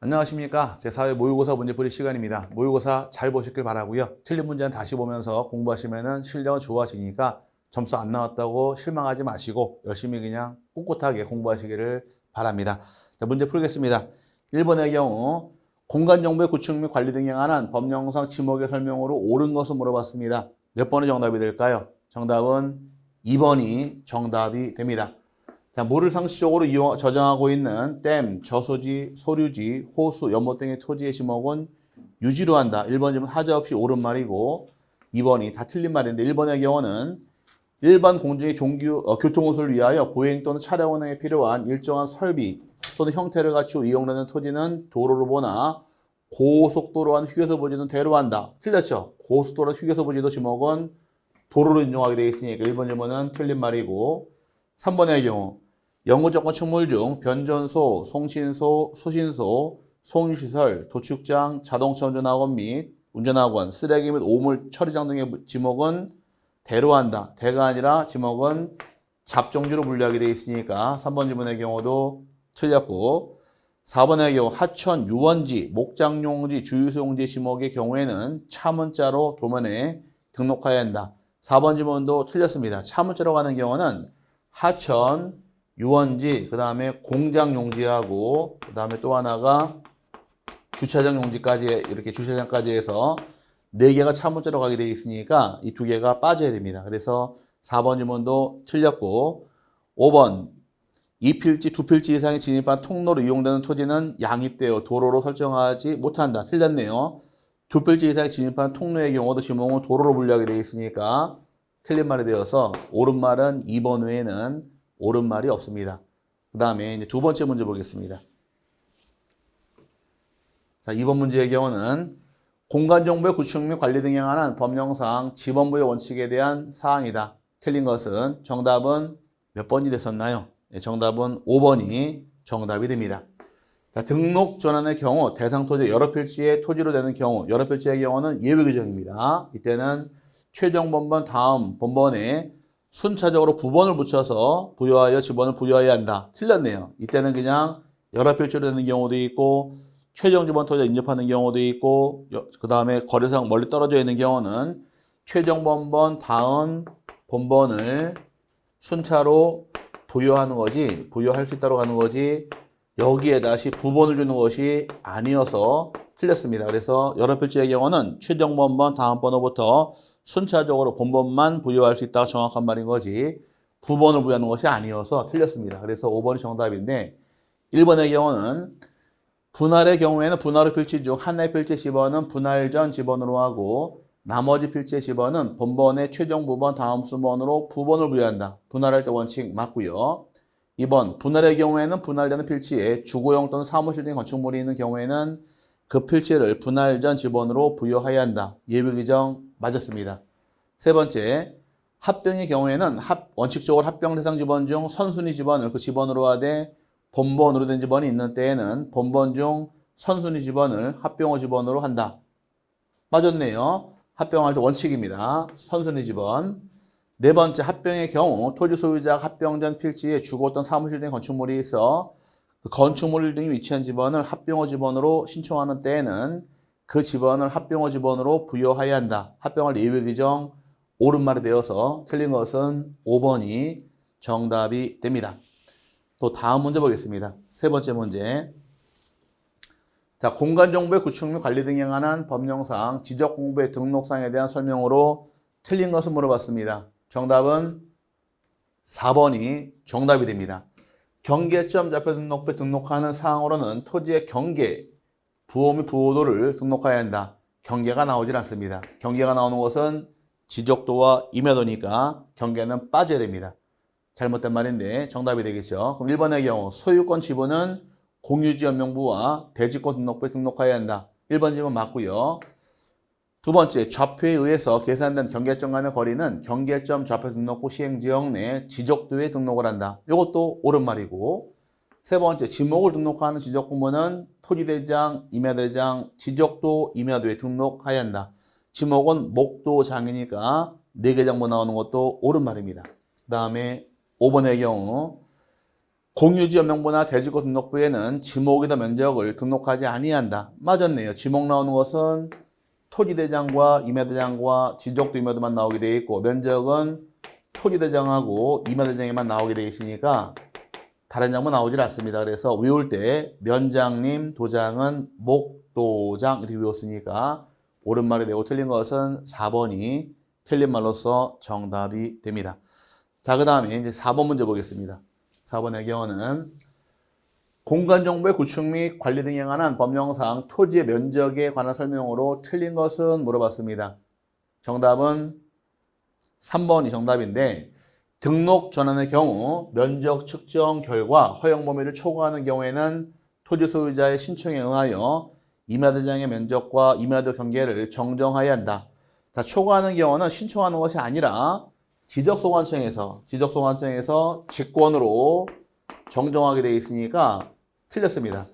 안녕하십니까. 제4회 모의고사 문제풀이 시간입니다. 모의고사 잘 보시길 바라고요. 틀린 문제는 다시 보면서 공부하시면 실력은 좋아지니까 점수 안 나왔다고 실망하지 마시고 열심히 그냥 꿋꿋하게 공부하시기를 바랍니다. 자, 문제 풀겠습니다. 1번의 경우 공간정보의 구축 및 관리 등에 관한 법령상 지목의 설명으로 옳은 것을 물어봤습니다. 몇 번이 정답이 될까요? 정답은 2번이 정답이 됩니다. 자, 물을 상시적으로 저장하고 있는 댐, 저수지, 소류지, 호수, 연못 등의 토지의 지목은 유지로 한다. 1번 지문 하자 없이 옳은 말이고 2번이 다 틀린 말인데 1번의 경우는 일반 공중의 교통운수를 위하여 보행 또는 차량 운행에 필요한 일정한 설비 또는 형태를 갖추고 이용되는 토지는 도로로 보나 고속도로와 휴게소 부지는 대로 한다. 틀렸죠? 고속도로와 휴게소 부지도 지목은 도로로 인정하게 되어 있으니까 1번 질문은 틀린 말이고 3번의 경우 영구조건 축물 중 변전소, 송신소, 수신소, 송유시설, 도축장, 자동차 운전학원 및 운전학원, 쓰레기 및 오물 처리장 등의 지목은 대로 한다. 대가 아니라 지목은 잡종지로 분류하게 되어 있으니까 3번 지문의 경우도 틀렸고 4번의 경우 하천, 유원지, 목장용지, 주유소용지 지목의 경우에는 차문자로 도면에 등록해야 한다. 4번 지문도 틀렸습니다. 차문자로 가는 경우는 하천, 유원지, 그 다음에 공장용지하고 그 다음에 또 하나가 주차장 용지까지 이렇게 주차장까지 해서 4개가 차문자로 가게 되어 있으니까 이 2개가 빠져야 됩니다. 그래서 4번 지문도 틀렸고 5번 2필지, 2필지 이상이 진입한 통로로 이용되는 토지는 양입되어 도로로 설정하지 못한다. 틀렸네요. 2필지 이상이 진입한 통로의 경우도 지목은 도로로 분류하게 되어 있으니까 틀린 말이 되어서 옳은 말은 2번 외에는 옳은 말이 없습니다. 그 다음에 이제 두 번째 문제 보겠습니다. 자, 2번 문제의 경우는 공간정보의 구축 및 관리 등에 관한 법령상 지번부의 원칙에 대한 사항이다. 틀린 것은 정답은 몇 번이 됐었나요? 네, 정답은 5번이 정답이 됩니다. 자, 등록 전환의 경우 대상 토지 여러 필지의 토지로 되는 경우 여러 필지의 경우는 예외 규정입니다. 이때는 최종 번번 다음 번번에 순차적으로 부번을 붙여서 부여하여 지번을 부여해야 한다. 틀렸네요. 이때는 그냥 여러 필지로 되는 경우도 있고 최종 지번 토지에 인접하는 경우도 있고 그 다음에 거래상 멀리 떨어져 있는 경우는 최종 번번 다음 번번을 순차로 부여하는 거지 부여할 수 있다고 하는 거지 여기에 다시 부번을 주는 것이 아니어서 틀렸습니다. 그래서 여러 필지의 경우는 최종 번번 다음 번호부터 순차적으로 본번만 부여할 수 있다가 정확한 말인 거지 부번을 부여하는 것이 아니어서 틀렸습니다. 그래서 5번이 정답인데 1번의 경우는 분할의 경우에는 분할의 필지 중 하나의 필지 지번은 분할 전 지번으로 하고 나머지 필지의 지번은 본번의 최종 부번 다음 수번으로 부번을 부여한다. 분할할 때 원칙 맞고요. 2번 분할의 경우에는 분할되는 필지에 주거용 또는 사무실 등 건축물이 있는 경우에는 그 필지를 분할 전 지번으로 부여해야 한다. 예외 규정 맞았습니다. 세 번째, 합병의 경우에는 원칙적으로 합병 대상 지번 중 선순위 지번을 그 지번으로 하되 본번으로 된 지번이 있는 때에는 본번 중 선순위 지번을 합병호 지번으로 한다. 맞았네요. 합병할 때 원칙입니다. 선순위 지번. 네 번째, 합병의 경우 토지 소유자가 합병 전 필지에 주거 또는 사무실 등 건축물이 있어 그 건축물 등이 위치한 지번을 합병호 지번으로 신청하는 때에는 그 지번을 합병호 지번으로 부여해야 한다. 합병할 예외 규정 옳은 말이 되어서 틀린 것은 5번이 정답이 됩니다. 또 다음 문제 보겠습니다. 세 번째 문제. 자, 공간정보의 구축 및 관리 등에 관한 법령상 지적공부의 등록상에 대한 설명으로 틀린 것을 물어봤습니다. 정답은 4번이 정답이 됩니다. 경계점 좌표 등록부에 등록하는 사항으로는 토지의 경계, 부호 및 부호도를 등록해야 한다. 경계가 나오질 않습니다. 경계가 나오는 것은 지적도와 임야도니까 경계는 빠져야 됩니다. 잘못된 말인데 정답이 되겠죠. 그럼 1번의 경우 소유권 지분은 공유지연명부와 대지권 등록부에 등록해야 한다. 1번 지분 맞고요. 두 번째, 좌표에 의해서 계산된 경계점 간의 거리는 경계점 좌표 등록부 시행지역 내 지적도에 등록을 한다. 이것도 옳은 말이고 세 번째, 지목을 등록하는 지적공무는 토지대장, 임야대장, 지적도, 임야도에 등록해야 한다. 지목은 목도장이니까 4개 장부 나오는 것도 옳은 말입니다. 그 다음에 5번의 경우 공유지역 명부나 대지구 등록부에는 지목이나 면적을 등록하지 아니한다. 맞았네요. 지목 나오는 것은 토지대장과 임야대장과 지적도 임야도만 나오게 되어 있고 면적은 토지대장하고 임야대장에만 나오게 되어 있으니까 다른 장은 나오질 않습니다. 그래서 외울 때 면장님 도장은 목도장 이렇게 외웠으니까 옳은 말이 되고 틀린 것은 4번이 틀린 말로서 정답이 됩니다. 자, 그 다음에 이제 4번 문제 보겠습니다. 4번의 경우는 공간정보의 구축 및 관리 등에 관한 법령상 토지의 면적에 관한 설명으로 틀린 것은 물어봤습니다. 정답은 3번이 정답인데 등록 전환의 경우 면적 측정 결과 허용 범위를 초과하는 경우에는 토지 소유자의 신청에 응하여 임야대장의 면적과 임야도 경계를 정정하여야 한다. 자, 초과하는 경우는 신청하는 것이 아니라 지적소관청에서 직권으로 정정하게 되어 있으니까 틀렸습니다.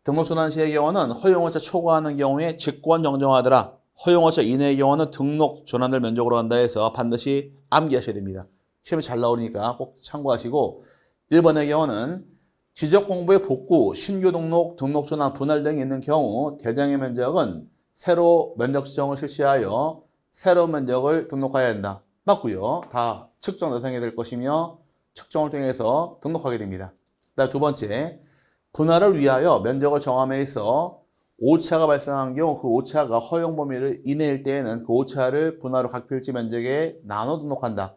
등록 전환 시의 경우는 허용허차 초과하는 경우에 직권 정정하더라. 허용허차 이내의 경우는 등록 전환될 면적으로 한다 해서 반드시 암기하셔야 됩니다. 시험에 잘 나오니까 꼭 참고하시고 1번의 경우는 지적공부의 복구, 신규 등록, 등록 전환, 분할 등이 있는 경우 대장의 면적은 새로 면적 지정을 실시하여 새로운 면적을 등록해야 한다. 맞고요. 다 측정 대상이 될 것이며 측정을 통해서 등록하게 됩니다. 그다음 두 번째, 분할을 위하여 면적을 정함에 있어 오차가 발생한 경우 그 오차가 허용 범위를 이내일 때에는 그 오차를 분할로 각 필지 면적에 나눠 등록한다.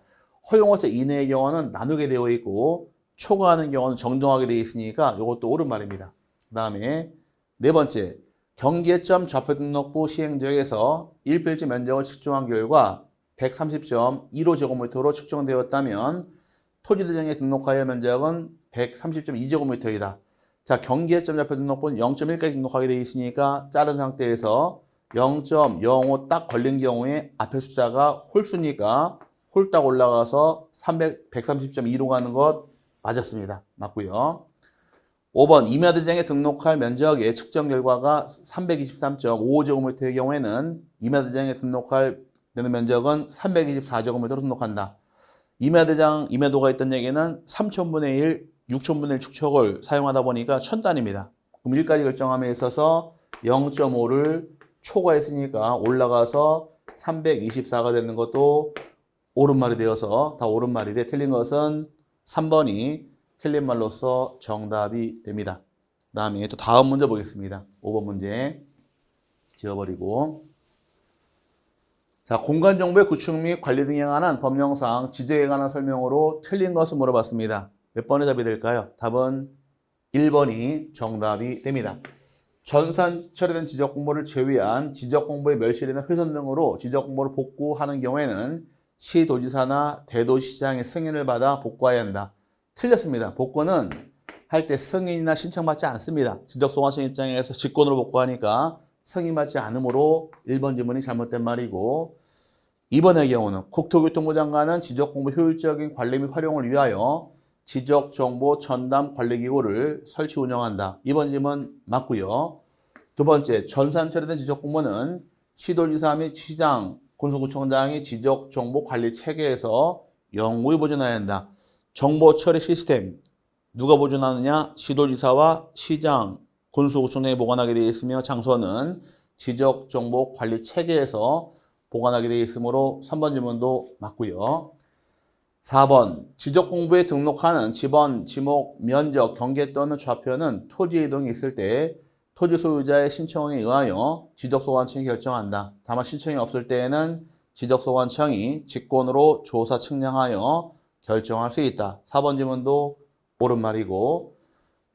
허용오차 이내의 경우는 나누게 되어 있고 초과하는 경우는 정정하게 되어 있으니까 이것도 옳은 말입니다. 그 다음에 네 번째, 경계점 좌표등록부 시행지역에서 1필지 면적을 측정한 결과 130.15제곱미터로 측정되었다면 토지대장에 등록하여 면적은 130.2제곱미터이다. 자, 경계점 좌표등록부는 0.1까지 등록하게 되어 있으니까 자른 상태에서 0.05 딱 걸린 경우에 앞에 숫자가 홀수니까 홀딱 올라가서 130.2로 가는 것 맞았습니다. 맞고요. 5번 임야대장에 등록할 면적의 측정 결과가 323.55제곱미터의 경우에는 임야대장에 등록할 되는 면적은 324제곱미터로 등록한다. 임야대장, 임야도가 있던 얘기는 3000분의 1, 6000분의 1 축척을 사용하다 보니까 1000단위입니다. 그럼 1까지 결정함에 있어서 0.5를 초과했으니까 올라가서 324가 되는 것도 옳은 말이 되어서 다 옳은 말이 돼. 틀린 것은 3번이 틀린 말로서 정답이 됩니다. 그 다음에 또 다음 문제 보겠습니다. 5번 문제 지워버리고. 자, 공간정보의 구축 및 관리 등에 관한 법령상 지적에 관한 설명으로 틀린 것을 물어봤습니다. 몇 번의 답이 될까요? 답은 1번이 정답이 됩니다. 전산 처리된 지적공보를 제외한 지적공보의 멸실이나 훼손 등으로 지적공보를 복구하는 경우에는 시도지사나 대도시장의 승인을 받아 복구해야 한다. 틀렸습니다. 복구는 할 때 승인이나 신청받지 않습니다. 지적소관청 입장에서 직권으로 복구하니까 승인받지 않으므로 1번 지문이 잘못된 말이고 2번의 경우는 국토교통부 장관은 지적공보 효율적인 관리 및 활용을 위하여 지적정보 전담 관리기구를 설치 운영한다. 2번 지문 맞고요. 두 번째, 전산 처리된 지적공보는 시도지사 및 시장, 군수구청장이 지적정보관리 체계에서 영구히 보존해야 한다. 정보 처리 시스템 누가 보존하느냐? 시도지사와 시장, 군수구청장이 보관하게 되어 있으며 장소는 지적정보관리 체계에서 보관하게 되어 있으므로 3번 질문도 맞고요. 4번 지적공부에 등록하는 지번, 지목, 면적, 경계 또는 좌표는 토지 이동이 있을 때 토지 소유자의 신청에 의하여 지적소관청이 결정한다. 다만 신청이 없을 때에는 지적소관청이 직권으로 조사 측량하여 결정할 수 있다. 4번 질문도 옳은 말이고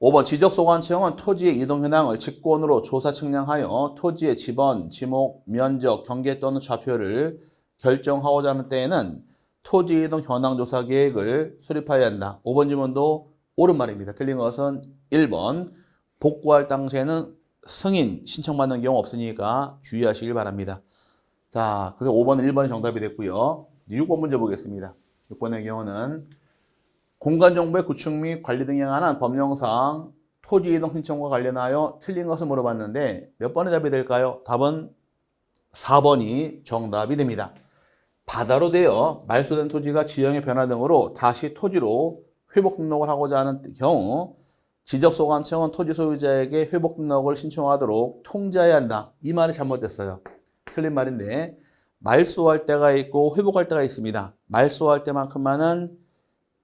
5번 지적소관청은 토지의 이동 현황을 직권으로 조사 측량하여 토지의 지번, 지목, 면적, 경계 또는 좌표를 결정하고자 하는 때에는 토지 이동 현황 조사 계획을 수립해야 한다. 5번 질문도 옳은 말입니다. 틀린 것은 1번. 복구할 당시에는 승인 신청받는 경우 없으니까 주의하시길 바랍니다. 자, 그래서 5번은 1번이 정답이 됐고요. 6번 문제 보겠습니다. 6번의 경우는 공간정보의 구축 및 관리 등에 관한 법령상 토지 이동 신청과 관련하여 틀린 것을 물어봤는데 몇 번의 답이 될까요? 답은 4번이 정답이 됩니다. 바다로 되어 말소된 토지가 지형의 변화 등으로 다시 토지로 회복 등록을 하고자 하는 경우 지적소관청은 토지 소유자에게 회복 등록을 신청하도록 통지해야 한다. 이 말이 잘못됐어요. 틀린 말인데 말소할 때가 있고 회복할 때가 있습니다. 말소할 때만큼만은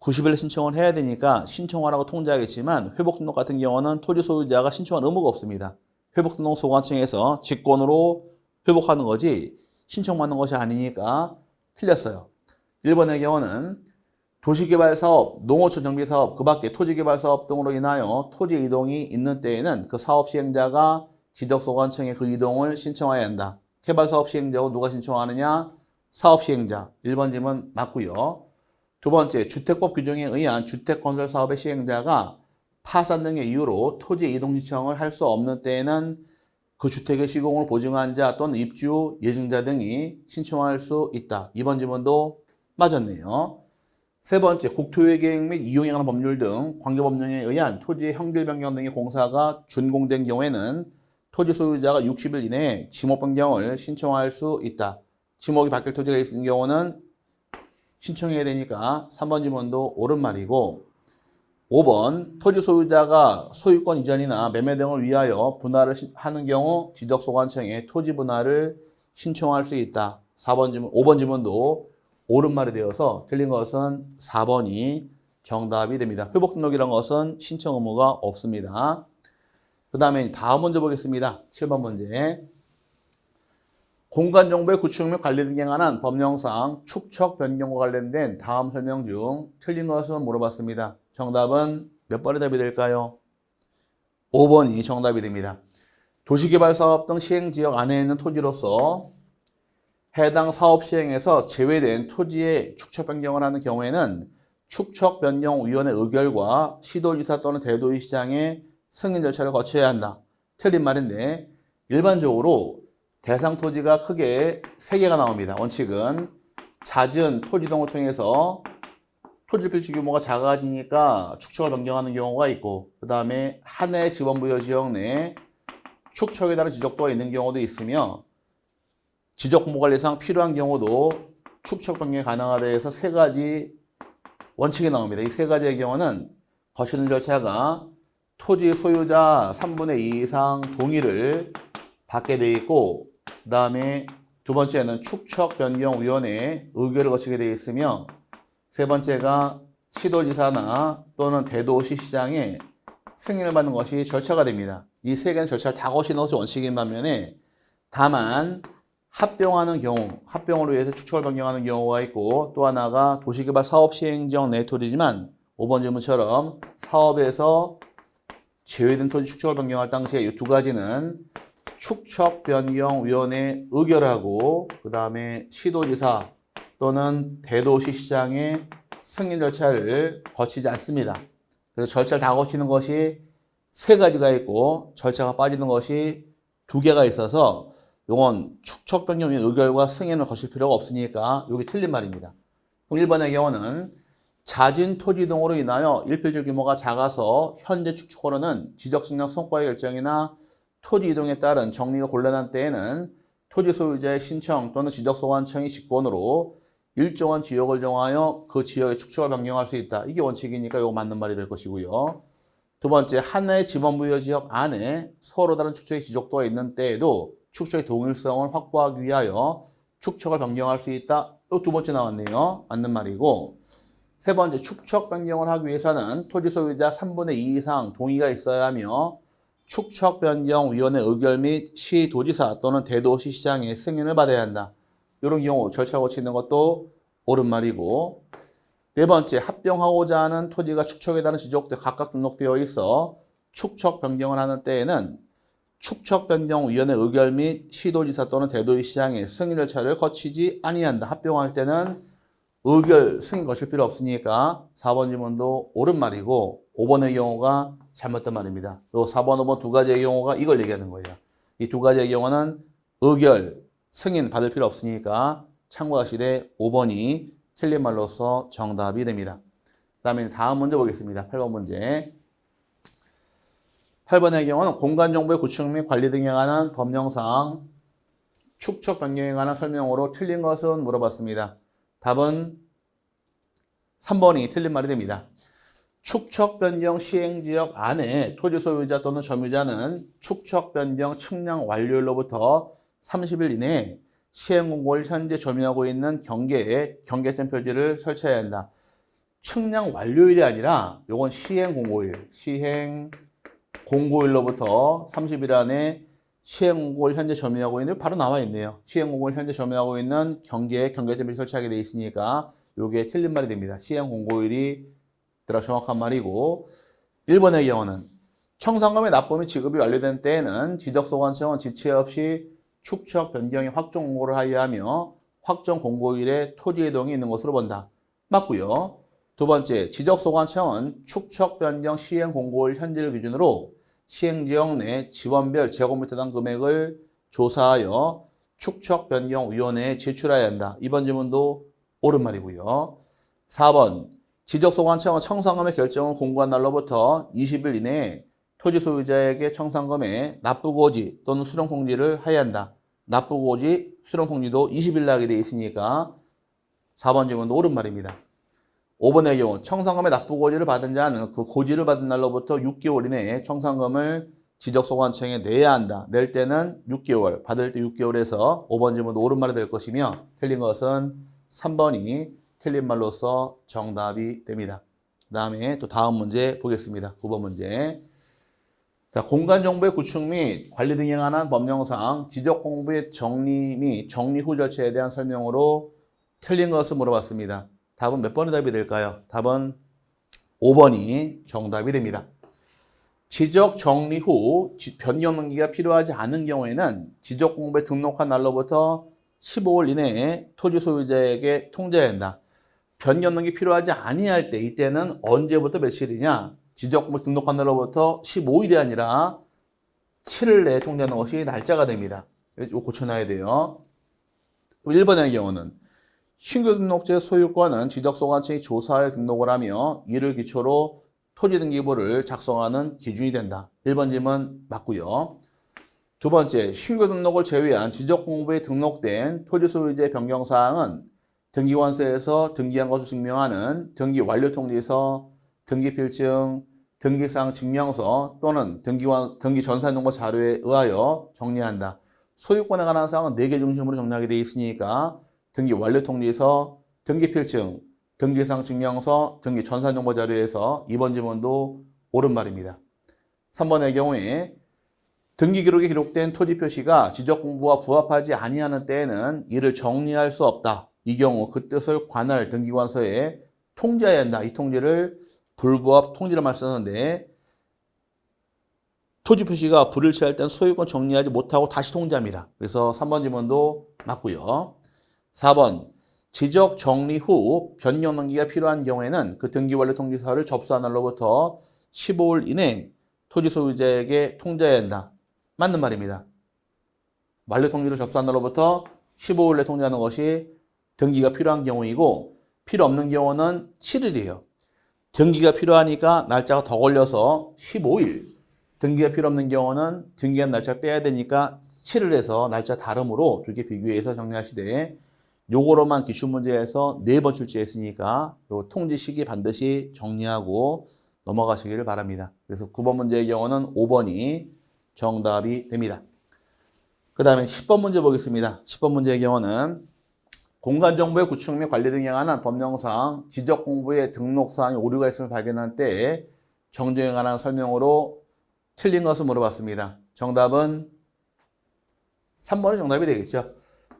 90일 신청을 해야 되니까 신청하라고 통지하겠지만 회복 등록 같은 경우는 토지 소유자가 신청할 의무가 없습니다. 회복 등록 소관청에서 직권으로 회복하는 거지 신청받는 것이 아니니까 틀렸어요. 1번의 경우는 도시개발사업, 농어촌 정비사업, 그 밖에 토지개발사업 등으로 인하여 토지 이동이 있는 때에는 그 사업 시행자가 지적소관청에 그 이동을 신청해야 한다. 개발사업 시행자고 누가 신청하느냐? 사업 시행자. 1번 질문 맞고요. 두 번째, 주택법 규정에 의한 주택건설사업의 시행자가 파산 등의 이유로 토지 이동 신청을 할 수 없는 때에는 그 주택의 시공을 보증한 자 또는 입주 예증자 등이 신청할 수 있다. 2번 질문도 맞았네요. 세 번째, 국토의 계획 및 이용에 관한 법률 등 관계법령에 의한 토지의 형질 변경 등의 공사가 준공된 경우에는 토지 소유자가 60일 이내에 지목 변경을 신청할 수 있다. 지목이 바뀔 토지가 있는 경우는 신청해야 되니까 3번 질문도 옳은 말이고 5번, 토지 소유자가 소유권 이전이나 매매 등을 위하여 분할을 하는 경우 지적소관청에 토지 분할을 신청할 수 있다. 4번 질문, 5번 질문도 옳은 말이 되어서 틀린 것은 4번이 정답이 됩니다. 회복 등록이라는 것은 신청 의무가 없습니다. 그 다음에 다음 문제 보겠습니다. 7번 문제. 공간정보의 구축 및 관리 등에 관한 법령상 축척 변경과 관련된 다음 설명 중 틀린 것은 물어봤습니다. 정답은 몇 번의 답이 될까요? 5번이 정답이 됩니다. 도시개발사업 등 시행지역 안에 있는 토지로서 해당 사업 시행에서 제외된 토지의 축척 변경을 하는 경우에는 축척 변경위원회 의결과 시도지사 또는 대도시장의 승인 절차를 거쳐야 한다. 틀린 말인데 일반적으로 대상 토지가 크게 3개가 나옵니다. 원칙은 잦은 토지 이동을 통해서 토지 필지 규모가 작아지니까 축척을 변경하는 경우가 있고 그 다음에 한 해 지방부여 지역 내 축척에 따른 지적도가 있는 경우도 있으며 지적공부관리상 필요한 경우도 축척 변경이 가능하다 해서 3가지 원칙이 나옵니다. 이 3가지의 경우는 거치는 절차가 토지 소유자 3분의 2 이상 동의를 받게 되어 있고 그 다음에 두 번째는 축척 변경위원회 의결을 거치게 되어 있으며 세 번째가 시도지사나 또는 대도시시장의 승인을 받는 것이 절차가 됩니다. 이 3개는 절차를 다 거치는 것이 원칙인 반면에 다만 합병하는 경우, 합병으로 위해서 축척을 변경하는 경우가 있고 또 하나가 도시개발 사업 시행지역 내 토지지만 5번 질문처럼 사업에서 제외된 토지 축척을 변경할 당시에 이 2가지는 축척 변경위원회 의결하고 그 다음에 시도지사 또는 대도시시장의 승인 절차를 거치지 않습니다. 그래서 절차를 다 거치는 것이 3가지가 있고 절차가 빠지는 것이 2개가 있어서 이건 축척 변경위원회 의결과 승인을 거칠 필요가 없으니까 이게 틀린 말입니다. 1번의 경우는 잦은 토지 이동으로 인하여 일필지 규모가 작아서 현재 축척으로는 지적승낙 성과의 결정이나 토지 이동에 따른 정리가 곤란한 때에는 토지 소유자의 신청 또는 지적소관청이 직권으로 일정한 지역을 정하여 그 지역의 축척을 변경할 수 있다. 이게 원칙이니까 이거 맞는 말이 될 것이고요. 두 번째, 하나의 지방부여 지역 안에 서로 다른 축척의 지적도가 있는 때에도 축척의 동일성을 확보하기 위하여 축척을 변경할 수 있다. 이 2번째 나왔네요. 맞는 말이고 세 번째, 축척 변경을 하기 위해서는 토지 소유자 3분의 2 이상 동의가 있어야 하며 축척 변경위원회 의결 및 시도지사 또는 대도시시장의 승인을 받아야 한다. 이런 경우 절차 거치는 것도 옳은 말이고 네 번째, 합병하고자 하는 토지가 축척에 따른 지적도 각각 등록되어 있어 축척 변경을 하는 때에는 축척변경위원회 의결 및 시도지사 또는 대도시장의 승인 절차를 거치지 아니한다. 합병할 때는 의결, 승인 거칠 필요 없으니까 4번 질문도 옳은 말이고 5번의 경우가 잘못된 말입니다. 또 4번, 5번 2가지의 경우가 이걸 얘기하는 거예요. 이 2가지의 경우는 의결, 승인 받을 필요 없으니까 참고하시되 5번이 틀린 말로서 정답이 됩니다. 그 다음에 다음 문제 보겠습니다. 8번 문제. 8번의 경우는 공간정보의 구축 및 관리 등에 관한 법령상 축척 변경에 관한 설명으로 틀린 것은 물어봤습니다. 답은 3번이 틀린 말이 됩니다. 축척 변경 시행지역 안에 토지 소유자 또는 점유자는 축척 변경 측량 완료일로부터 30일 이내에 시행공고를 현재 점유하고 있는 경계에 경계점 표지를 설치해야 한다. 측량 완료일이 아니라 요건 시행공고일, 시행공고일로부터 30일 안에 시행공고를 현재 점유하고 있는, 바로 나와 있네요. 시행공고를 현재 점유하고 있는 경계에 경계점을 설치하게 되어 있으니까 요게 틀린 말이 됩니다. 시행공고일이 들어 정확한 말이고, 1번의 경우는 청산금의 납부및 지급이 완료된 때에는 지적소관청은 지체 없이 축척 변경의 확정 공고를 하여하며 확정 공고일에 토지 이동이 있는 것으로 본다. 맞고요. 두 번째, 지적소관청은 축척 변경 시행 공고일 현재를 기준으로 시행지역 내 지원별 제곱미터당 금액을 조사하여 축척 변경 위원회에 제출해야 한다. 이번 질문도 옳은 말이고요. 4번, 지적소관청은 청산금의 결정을 공고한 날로부터 20일 이내에 토지 소유자에게 청산금의 납부고지 또는 수령통지를 하여야 한다. 납부고지, 수령통지도 20일 나게 되어 있으니까 4번 질문도 옳은 말입니다. 5번의 경우 청산금의 납부고지를 받은 자는 그 고지를 받은 날로부터 6개월 이내에 청산금을 지적소관청에 내야 한다. 낼 때는 6개월, 받을 때 6개월에서 5번 질문도 옳은 말이 될 것이며 틀린 것은 3번이 틀린 말로서 정답이 됩니다. 그 다음에 또 다음 문제 보겠습니다. 9번 문제. 자, 공간정보의 구축 및 관리 등에 관한 법령상 지적공부의 정리 및 정리 후 절차에 대한 설명으로 틀린 것을 물어봤습니다. 답은 몇 번의 답이 될까요? 답은 5번이 정답이 됩니다. 지적 정리 후 변경 등기가 필요하지 않은 경우에는 지적공부에 등록한 날로부터 15일 이내에 토지 소유자에게 통지해야 한다. 변경 등기 필요하지 아니할 때 이때는 언제부터 며칠이냐? 지적공부 등록한 날로부터 15일이 아니라 7일 내에 통지하는 것이 날짜가 됩니다. 이거 고쳐놔야 돼요. 1번의 경우는 신규 등록제 소유권은 지적소관청이 조사에 등록을 하며 이를 기초로 토지등기부를 작성하는 기준이 된다. 1번 질문 맞고요. 두 번째, 신규 등록을 제외한 지적공부에 등록된 토지 소유자의 변경사항은 등기관서에서 등기한 것을 증명하는 등기 완료통지서, 등기필증, 등기사항 증명서 또는 등기 전산정보 자료에 의하여 정리한다. 소유권에 관한 사항은 4개 중심으로 정리하게 되어 있으니까 등기 완료통지서, 등기필증, 등기사항 증명서, 등기 전산정보 자료에서 2번 질문도 옳은 말입니다. 3번의 경우에 등기 기록에 기록된 토지 표시가 지적공부와 부합하지 아니하는 때에는 이를 정리할 수 없다. 이 경우 그 뜻을 관할 등기관서에 통지해야 한다. 이 통지를 불부합 통지라 말씀하는데 토지 표시가 불일치할 때는 소유권 정리하지 못하고 다시 통지합니다. 그래서 3번 질문도 맞고요. 4번, 지적 정리 후 변경 등기가 필요한 경우에는 그 등기 완료 통지서를 접수한 날로부터 15일 이내에 토지 소유자에게 통지해야 한다. 맞는 말입니다. 완료 통지를 접수한 날로부터 15일 내에 통지하는 것이 등기가 필요한 경우이고 필요 없는 경우는 7일이에요. 등기가 필요하니까 날짜가 더 걸려서 15일. 등기가 필요 없는 경우는 등기한 날짜를 빼야 되니까 7일에서 날짜 다름으로 두 개 비교해서 정리하시되 요거로만 기출문제에서 4번 출제했으니까 요 통지 시기 반드시 정리하고 넘어가시기를 바랍니다. 그래서 9번 문제의 경우는 5번이 정답이 됩니다. 그 다음에 10번 문제 보겠습니다. 10번 문제의 경우는 공간정보의 구축 및 관리 등에 관한 법령상 지적공부의 등록사항에 오류가 있음을 발견한 때에 정정에 관한 설명으로 틀린 것을 물어봤습니다. 정답은 3번이 정답이 되겠죠.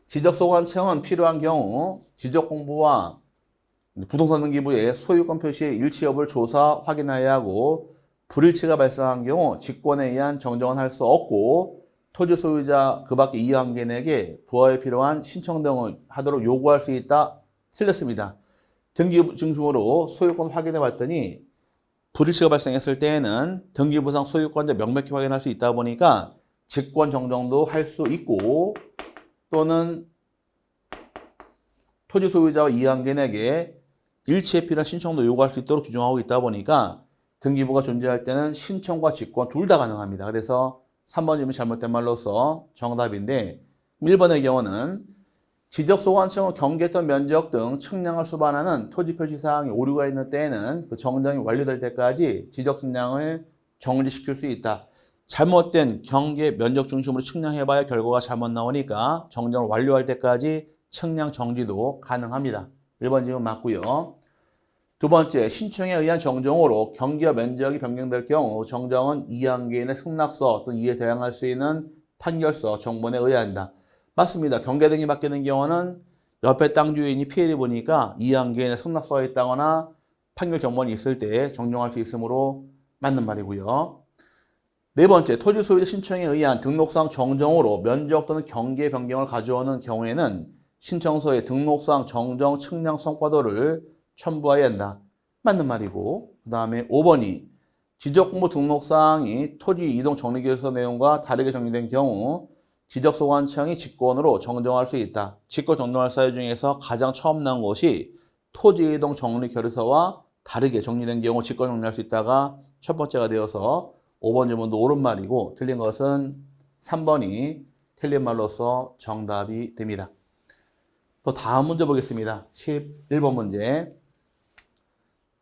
지적소관청은 필요한 경우 지적공부와 부동산 등기부의 소유권 표시의 일치 여부를 조사 확인해야 하고 불일치가 발생한 경우 직권에 의한 정정은 할 수 없고 토지 소유자 그 밖에 이해관계인에게 부하에 필요한 신청 등을 하도록 요구할 수 있다. 틀렸습니다. 등기 증승으로 소유권 확인해 봤더니 불일치가 발생했을 때에는 등기부상 소유권자 명백히 확인할 수 있다 보니까 직권 정정도 할 수 있고 또는 토지 소유자와 이해관계인에게 일치에 필요한 신청도 요구할 수 있도록 규정하고 있다 보니까 등기부가 존재할 때는 신청과 직권 둘 다 가능합니다. 그래서 3번 질문 잘못된 말로서 정답인데 1번의 경우는 지적소관청은 경계권 면적 등 측량을 수반하는 토지표시사항에 오류가 있는 때에는 그 정정이 완료될 때까지 지적측량을 정지시킬 수 있다. 잘못된 경계 면적 중심으로 측량해봐야 결과가 잘못 나오니까 정정을 완료할 때까지 측량 정지도 가능합니다. 1번 질문 맞고요. 두 번째, 신청에 의한 정정으로 경계와 면적이 변경될 경우 정정은 이양개인의 승낙서 또는 이에 대항할 수 있는 판결서, 정본에 의해야 한다. 맞습니다. 경계 등이 바뀌는 경우는 옆에 땅 주인이 피해를 보니까 이양개인의 승낙서가 있다거나 판결 정본이 있을 때 정정할 수 있으므로 맞는 말이고요. 네 번째, 토지 소유자 신청에 의한 등록상 정정으로 면적 또는 경계 변경을 가져오는 경우에는 신청서에 등록상 정정 측량 성과도를 첨부해야 한다. 맞는 말이고, 그 다음에 5번이 지적공부 등록사항이 토지 이동 정리계획서 내용과 다르게 정리된 경우 지적소관청이 직권으로 정정할 수 있다. 직권 정정할 사유 중에서 가장 처음 나온 것이 토지 이동 정리 결의서와 다르게 정리된 경우 직권 정리할 수 있다가 첫 번째가 되어서 5번 질문도 옳은 말이고 틀린 것은 3번이 틀린 말로서 정답이 됩니다. 또 다음 문제 보겠습니다. 11번 문제.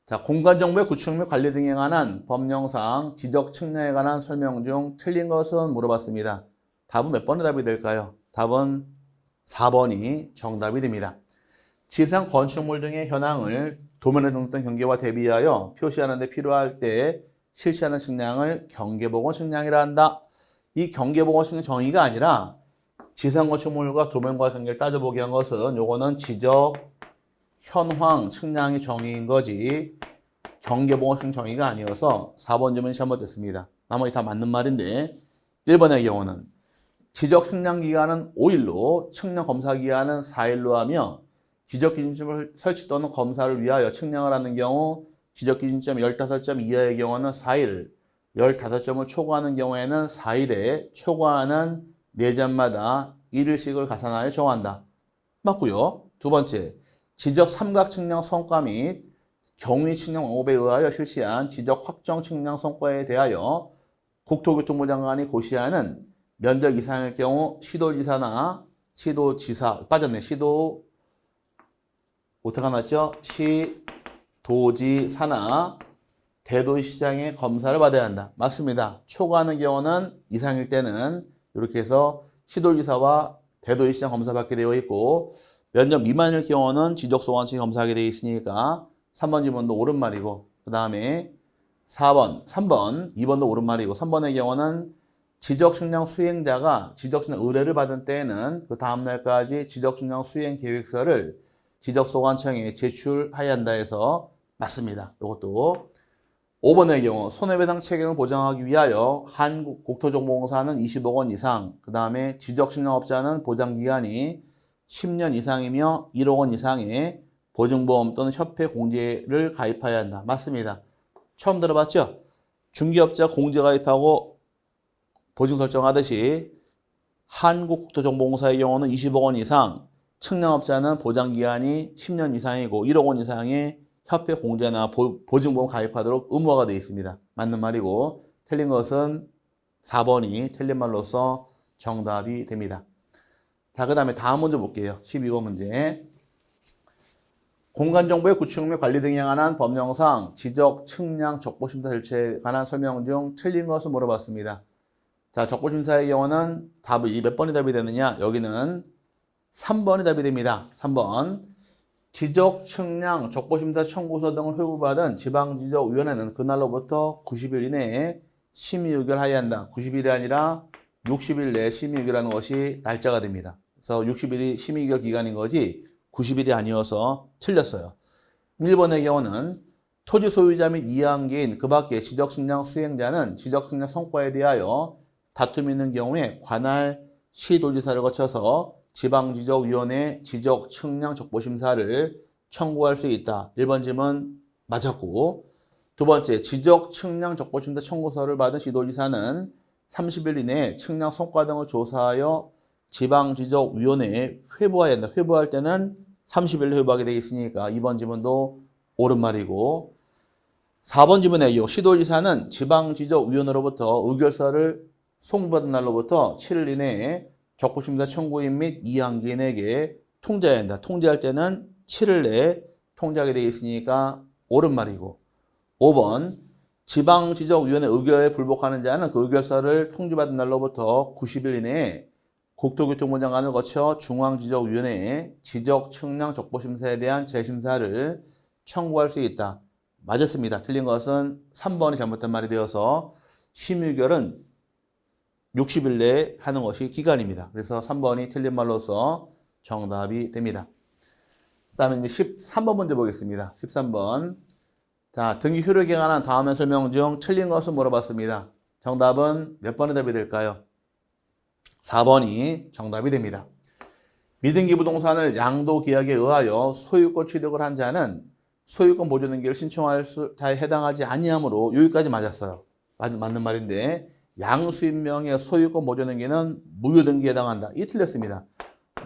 자, 공간정보의 구축 및 관리 등에 관한 법령상 지적 측량에 관한 설명 중 틀린 것은 물어봤습니다. 답은 몇 번의 답이 될까요? 답은 4번이 정답이 됩니다. 지상 건축물 등의 현황을 도면에 등록된 경계와 대비하여 표시하는 데 필요할 때 실시하는 측량을 경계복원 측량이라 한다. 이 경계복원 측량 정의가 아니라 지상 건축물과 도면과 경계를 따져보게 한 것은 요거는 지적 현황 측량의 정의인 거지 경계복원 측량 정의가 아니어서 4번 질문이 잘못됐습니다. 나머지 다 맞는 말인데 1번의 경우는 지적 측량 기간은 5일로 측량 검사 기간은 4일로 하며 지적 기준점을 설치 또는 검사를 위하여 측량을 하는 경우 지적 기준점 15점 이하의 경우는 4일, 15점을 초과하는 경우에는 4일에 초과하는 4점마다 1일씩을 가산하여 정한다. 맞고요. 두 번째, 지적 삼각 측량 성과 및 경위 측량 방법에 의하여 실시한 지적 확정 측량 성과에 대하여 국토교통부 장관이 고시하는 면적 이상일 경우 시도지사나 시도지사 빠졌네. 시도 어떻게 나왔죠? 시도지사나 대도시장의 검사를 받아야 한다. 맞습니다. 초과하는 경우는 이상일 때는 이렇게 해서 시도지사와 대도시장 검사 받게 되어 있고 면적 미만일 경우는 지적소관청이 검사하게 되어 있으니까 3번 질문도 옳은 말이고 그 다음에 3번, 2번도 옳은 말이고 3번의 경우는 지적측량 수행자가 지적측량 의뢰를 받은 때에는 그 다음날까지 지적측량 수행 계획서를 지적소관청에 제출해야 한다 해서 맞습니다. 이것도 5번의 경우 손해배상 책임을 보장하기 위하여 한국국토정보공사는 20억 원 이상, 그 다음에 지적측량업자는 보장기간이 10년 이상이며 1억 원 이상의 보증보험 또는 협회 공제를 가입해야 한다. 맞습니다. 처음 들어봤죠? 중개업자 공제 가입하고 보증 설정하듯이 한국국토정보공사의 경우는 20억 원 이상, 측량업자는 보장기간이 10년 이상이고 1억 원 이상의 협회 공제나 보증보험 가입하도록 의무화가 되어 있습니다. 맞는 말이고 틀린 것은 4번이 틀린 말로서 정답이 됩니다. 자, 그 다음에 다음 문제 볼게요. 12번 문제. 공간정보의 구축 및 관리 등에 관한 법령상 지적, 측량, 적보심사 절차에 관한 설명 중 틀린 것을 물어봤습니다. 자, 적보심사의 경우는 답이 몇 번이 답이 되느냐? 여기는 3번이 답이 됩니다. 3번. 지적, 측량, 적보심사 청구서 등을 회부받은 지방지적위원회는 그날로부터 90일 이내에 심의 의결하여야 한다. 90일이 아니라 60일 내에 심의 의결하는 것이 날짜가 됩니다. 그래서 60일이 심의 의결 기간인 거지 90일이 아니어서 틀렸어요. 1번의 경우는 토지 소유자 및 이해관계인 그 밖의 지적 측량 수행자는 지적 측량 성과에 대하여 다툼이 있는 경우에 관할 시도지사를 거쳐서 지방지적위원회 지적 측량 적보심사를 청구할 수 있다. 1번 질문 맞았고 두 번째 지적 측량 적보심사 청구서를 받은 시도지사는 30일 이내에 측량 성과 등을 조사하여 지방지적위원회에 회부해야 한다. 회부할 때는 30일로 회부하게 되어 있으니까 2번 지문도 옳은 말이고 4번 지문에요. 시도지사는 지방지적위원회로부터 의결서를 송부받은 날로부터 7일 이내에 적보심사 청구인 및 이양기인에게 통제해야 한다. 통제할 때는 7일 내에 통제하게 되어 있으니까 옳은 말이고 5번 지방지적위원회 의결에 불복하는 자는 그 의결서를 통지받은 날로부터 90일 이내에 국토교통부 장관을 거쳐 중앙지적위원회에 지적 측량 적보심사에 대한 재심사를 청구할 수 있다. 맞았습니다. 틀린 것은 3번이 잘못된 말이 되어서 심의결은 60일 내에 하는 것이 기간입니다. 그래서 3번이 틀린 말로서 정답이 됩니다. 그 다음에 이제 13번 문제 보겠습니다. 13번. 자, 등기 효력에 관한 다음의 설명 중 틀린 것을 물어봤습니다. 정답은 몇 번의 답이 될까요? 4번이 정답이 됩니다. 미등기 부동산을 양도계약에 의하여 소유권 취득을 한 자는 소유권 보존 등기를 신청할 자에 해당하지 아니하므로 여기까지 맞았어요. 맞는 말인데 양수인명의 소유권 보존 등기는 무효 등기에 해당한다. 이 틀렸습니다.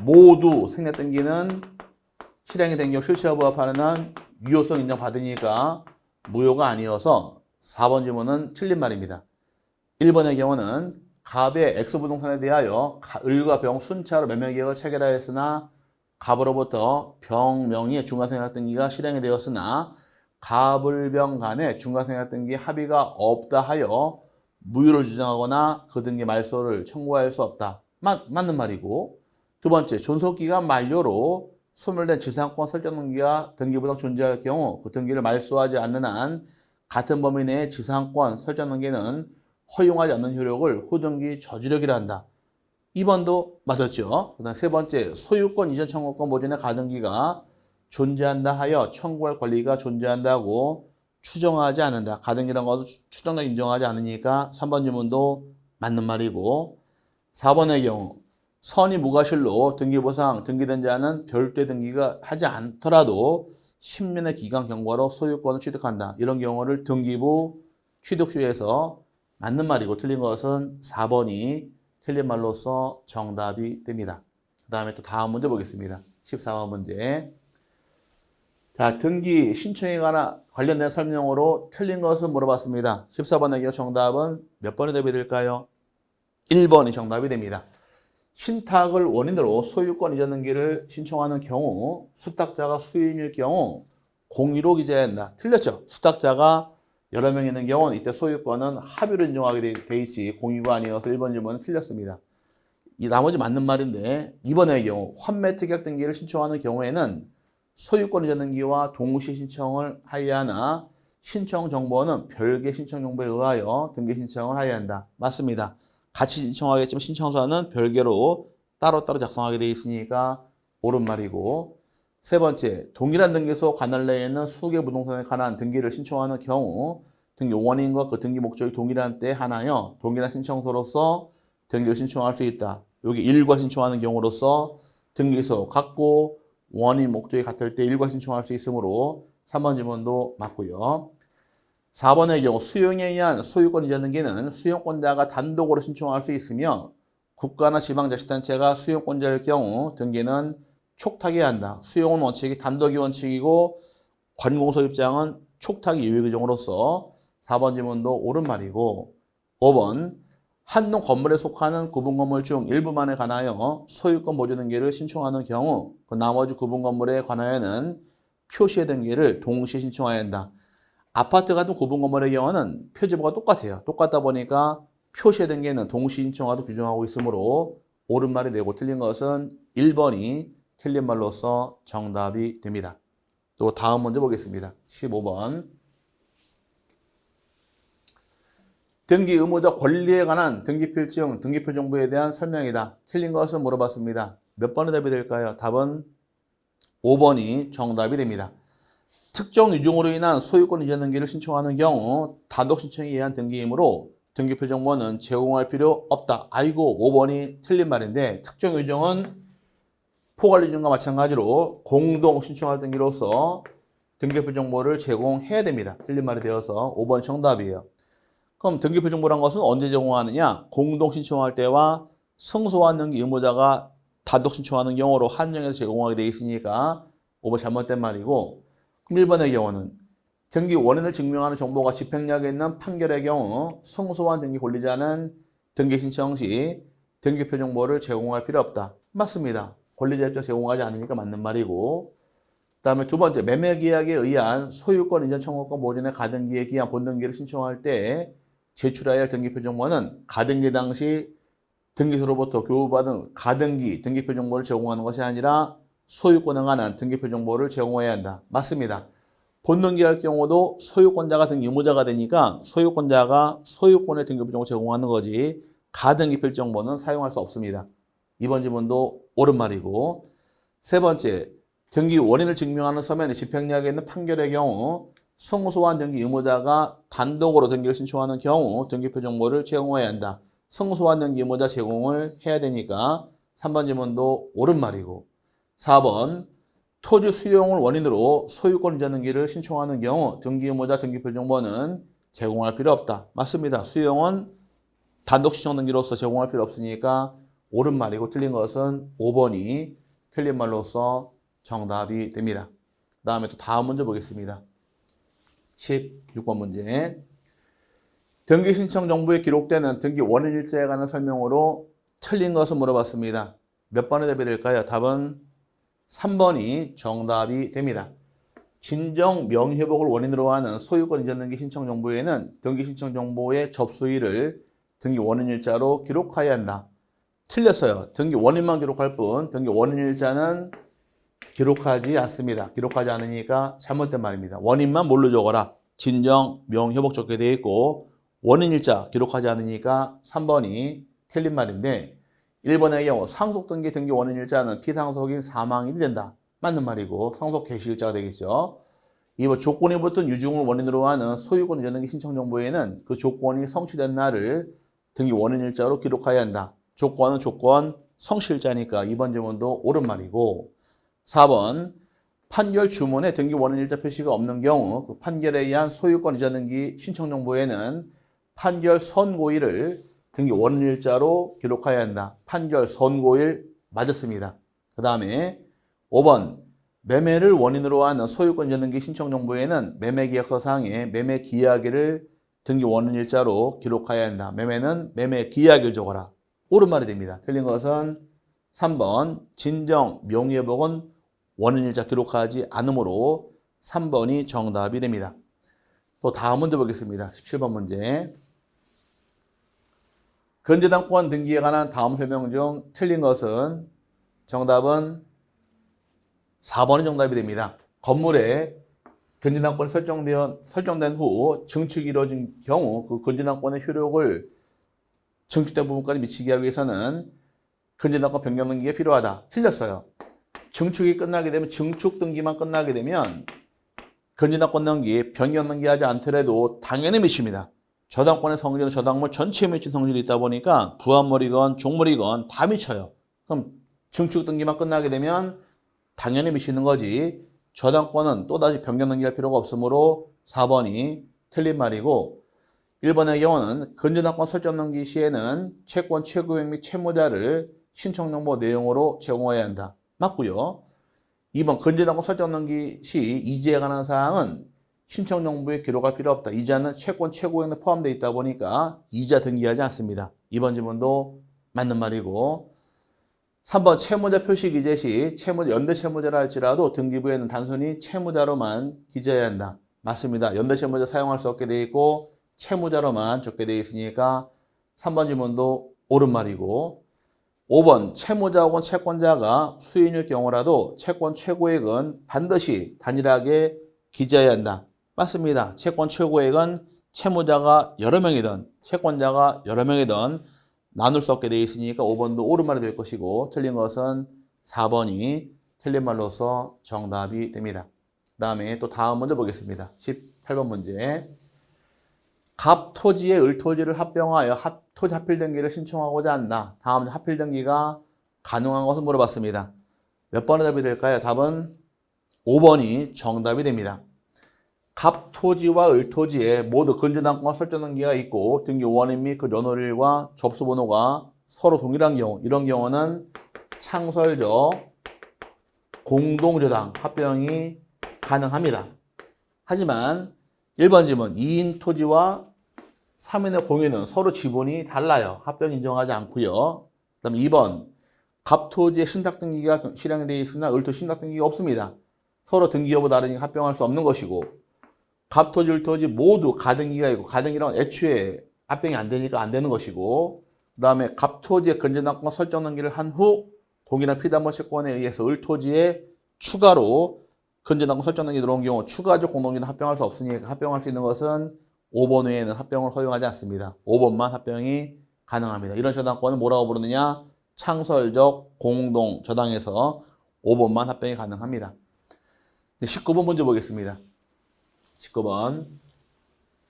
모두 생략 등기는 실행이 된 경우 실체와 부합하는 한 유효성 인정받으니까 무효가 아니어서 4번 질문은 틀린 말입니다. 1번의 경우는 갑의 X부동산에 대하여 을과 병 순차로 매매계약을 체결하였으나 갑으로부터 병명의 중과생략 등기가 실행이 되었으나 갑을병 간의 중과생략 등기 합의가 없다 하여 무효를 주장하거나 그 등기 말소를 청구할 수 없다. 맞는 말이고 두 번째, 존속기간 만료로 소멸된 지상권 설정 등기가 등기부당 존재할 경우 그 등기를 말소하지 않는 한 같은 범위 내의 지상권 설정 등기는 허용하지 않는 효력을 후등기 저지력이라 한다. 2번도 맞았죠. 그 다음 세 번째, 소유권 이전 청구권 보존의 가등기가 존재한다 하여 청구할 권리가 존재한다고 추정하지 않는다. 가등기라는 것을 추정과 인정하지 않으니까 3번 질문도 맞는 말이고 4번의 경우 선의 무과실로 등기보상 등기된 자는 별도의 등기가 하지 않더라도 10년의 기간 경과로 소유권을 취득한다. 이런 경우를 등기부 취득주에서 맞는 말이고 틀린 것은 4번이 틀린 말로서 정답이 됩니다. 그 다음에 또 다음 문제 보겠습니다. 14번 문제. 자, 등기 신청에 관련된 설명으로 틀린 것을 물어봤습니다. 14번의 경우 정답은 몇 번의 답이 될까요? 1번이 정답이 됩니다. 신탁을 원인으로 소유권 이전 등기를 신청하는 경우 수탁자가 수임일 경우 공의로 기재해야 한다. 틀렸죠? 수탁자가 여러 명 있는 경우는 이때 소유권은 합의로 인정하게 돼 있지 공유가 아니어서 1번 질문은 틀렸습니다. 이 나머지 맞는 말인데 2번의 경우 환매 특약 등기를 신청하는 경우에는 소유권 이전 등기와 동시 신청을 하여야 하나 신청 정보는 별개 신청 정보에 의하여 등기 신청을 하여야 한다. 맞습니다. 같이 신청하겠지만 신청서는 별개로 따로따로 작성하게 돼 있으니까 옳은 말이고 세 번째, 동일한 등기소 관할 내에 있는 수개 부동산에 관한 등기를 신청하는 경우 등기 원인과 그 등기 목적이 동일한 때에 한하여 동일한 신청서로서 등기를 신청할 수 있다. 여기 일과 신청하는 경우로서 등기소 같고 원인 목적이 같을 때 일과 신청할 수 있으므로 3번 질문도 맞고요. 4번의 경우 수용에 의한 소유권 이전 등기는 수용권자가 단독으로 신청할 수 있으며 국가나 지방자치단체가 수용권자일 경우 등기는 촉탁해야 한다. 수용은 원칙이 단독이 원칙이고 관공서 입장은 촉탁이 예외 규정으로서 4번 질문도 옳은 말이고 5번 한동 건물에 속하는 구분 건물 중 일부만에 관하여 소유권 보존 등기를 신청하는 경우 그 나머지 구분 건물에 관하여는 표시의 등기를 동시에 신청해야 한다. 아파트 같은 구분 건물의 경우는 표지부가 똑같아요. 똑같다 보니까 표시의 등기는 동시 신청하도 규정하고 있으므로 옳은 말이 되고 틀린 것은 1번이 틀린 말로서 정답이 됩니다. 또 다음 문제 보겠습니다. 15번. 등기 의무자 권리에 관한 등기필증, 등기표 정보에 대한 설명이다. 틀린 것을 물어봤습니다. 몇 번의 답이 될까요? 답은 5번이 정답이 됩니다. 특정 유종으로 인한 소유권 이전 등기를 신청하는 경우 단독 신청에 의한 등기이므로 등기표 정보는 제공할 필요 없다. 아이고 5번이 틀린 말인데 특정 유종은 포괄유종과 마찬가지로 공동 신청할 등기로서 등기표 정보를 제공해야 됩니다. 틀린 말이 되어서 5번이 정답이에요. 그럼 등기표 정보란 것은 언제 제공하느냐? 공동 신청할 때와 승소한 등기 의무자가 단독 신청하는 경우로 한정해서 제공하게 되어 있으니까 5번 잘못된 말이고 그럼 1번의 경우는 등기 원인을 증명하는 정보가 집행력에 있는 판결의 경우 승소한 등기 권리자는 등기 신청 시 등기표 정보를 제공할 필요 없다. 맞습니다. 권리자 입장 제공하지 않으니까 맞는 말이고, 그 다음에 두 번째, 매매계약에 의한 소유권 이전 청구권 모전의 가등기에 기한 본등기를 신청할 때 제출해야 할 등기표 정보는 가등기 당시 등기소로부터 교부받은 가등기 등기표 정보를 제공하는 것이 아니라 소유권에 관한 등기표 정보를 제공해야 한다. 맞습니다. 본등기 할 경우도 소유권자가 등기 유무자가 되니까 소유권자가 소유권의 등기표 정보 제공하는 거지 가등기표 정보는 사용할 수 없습니다. 이번 지문도 옳은 말이고, 세 번째, 등기 원인을 증명하는 서면에 집행력에 있는 판결의 경우 승소한 등기 의무자가 단독으로 등기를 신청하는 경우 등기표 정보를 제공해야 한다. 승소한 등기 의무자 제공을 해야 되니까 3번 지문도 옳은 말이고, 4번 토지 수용을 원인으로 소유권 이전 등기를 신청하는 경우 등기 의무자 등기표 정보는 제공할 필요 없다. 맞습니다. 수용은 단독 신청 등기로서 제공할 필요 없으니까 옳은 말이고, 틀린 것은 5번이 틀린 말로서 정답이 됩니다. 그 다음에 또 다음 문제 보겠습니다. 16번 문제. 등기 신청 정보에 기록되는 등기 원인 일자에 관한 설명으로 틀린 것을 물어봤습니다. 몇 번에 대비될까요? 답은 3번이 정답이 됩니다. 진정 명의회복을 원인으로 하는 소유권 이전 등기 신청 정보에는 등기 신청 정보의 접수일을 등기 원인 일자로 기록해야 한다. 틀렸어요. 등기 원인만 기록할 뿐 등기 원인 일자는 기록하지 않습니다. 기록하지 않으니까 잘못된 말입니다. 원인만 뭘로 적어라. 진정 명의회복 적게 되어 있고 원인 일자 기록하지 않으니까 3번이 틀린 말인데, 1번의 경우 상속 등기 등기 원인 일자는 피상속인 사망일이 된다. 맞는 말이고 상속 개시 일자가 되겠죠. 2번 조건이 붙은 유증을 원인으로 하는 소유권 이전 등기 신청 정보에는 그 조건이 성취된 날을 등기 원인 일자로 기록해야 한다. 조건은 조건 성실자니까 2번 질문도 옳은 말이고, 4번 판결 주문에 등기 원인 일자 표시가 없는 경우 그 판결에 의한 소유권 이전 등기 신청 정보에는 판결 선고일을 등기 원인 일자로 기록해야 한다. 판결 선고일 맞았습니다. 그 다음에 5번 매매를 원인으로 하는 소유권 이전 등기 신청 정보에는 매매계약서상의 매매기약일을 등기 원인 일자로 기록해야 한다. 매매는 매매기약일 적어라. 옳은 말이 됩니다. 틀린 것은 3번 진정 명의회복은 원인 일자 기록하지 않으므로 3번이 정답이 됩니다. 또 다음 문제 보겠습니다. 17번 문제. 건재당권 등기에 관한 다음 설명 중 틀린 것은 정답은 4번이 정답이 됩니다. 건물에 건재당권이 설정된 후 증축이 이루어진 경우 그 건재당권의 효력을 증축된 부분까지 미치게 하기 위해서는 건재당권 변경 등기가 필요하다. 틀렸어요. 증축이 끝나게 되면 증축 등기만 끝나게 되면 건재당권 등기, 변경 등기하지 않더라도 당연히 미칩니다. 저당권의 성질은 저당물 전체에 미친 성질이 있다 보니까 부합물이건 종물이건 다 미쳐요. 그럼 증축 등기만 끝나게 되면 당연히 미치는 거지 저당권은 또다시 변경 등기할 필요가 없으므로 4번이 틀린 말이고, 1번의 경우는 건재당권 설정 등기 시에는 채권 최고액 및 채무자를 신청 정보 내용으로 제공해야 한다. 맞고요. 2번 건재당권 설정 등기 시 이자에 관한 사항은 신청 정보에 기록할 필요 없다. 이자는 채권 최고액에 포함되어 있다 보니까 이자 등기하지 않습니다. 2번 질문도 맞는 말이고, 3번 채무자 표시 기재 시 연대 채무자라 할지라도 등기부에는 단순히 채무자로만 기재해야 한다. 맞습니다. 연대 채무자 사용할 수 없게 되어 있고 채무자로만 적게 되어 있으니까 3번 질문도 옳은 말이고, 5번 채무자 혹은 채권자가 수인일 경우라도 채권 최고액은 반드시 단일하게 기재해야 한다. 맞습니다. 채권 최고액은 채무자가 여러 명이든 채권자가 여러 명이든 나눌 수 없게 되어 있으니까 5번도 옳은 말이 될 것이고, 틀린 것은 4번이 틀린 말로서 정답이 됩니다. 그 다음에 또 다음 문제 보겠습니다. 18번 문제. 갑 토지에 을 토지를 합병하여 토지 합필 등기를 신청하고자 한다. 다음 합필 등기가 가능한 것을 물어봤습니다. 몇 번의 답이 될까요? 답은 5번이 정답이 됩니다. 갑 토지와 을 토지에 모두 건재당권 설정 등기가 있고 등기 원인 및 그 연월일과 접수 번호가 서로 동일한 경우, 이런 경우는 창설적 공동저당 합병이 가능합니다. 하지만 1번 질문 2인 토지와 3인의 공유는 서로 지분이 달라요. 합병 인정하지 않고요. 그 다음 2번 갑토지의 신탁등기가 실행되어 있으나 을토 신탁등기가 없습니다. 서로 등기 여부 다르니까 합병할 수 없는 것이고 갑토지, 을토지 모두 가등기가 있고 가등기랑 애초에 합병이 안 되니까 안 되는 것이고 그 다음에 갑토지의 건전당권 설정 등기를 한 후 동일한 피담보 채권에 의해서 을토지에 추가로 건전당권 설정 등기 들어온 경우 추가적 공동기는 합병할 수 없으니까 합병할 수 있는 것은 5번 외에는 합병을 허용하지 않습니다. 5번만 합병이 가능합니다. 이런 저당권은 뭐라고 부르느냐? 창설적 공동 저당에서 5번만 합병이 가능합니다. 19번 문제 보겠습니다. 19번.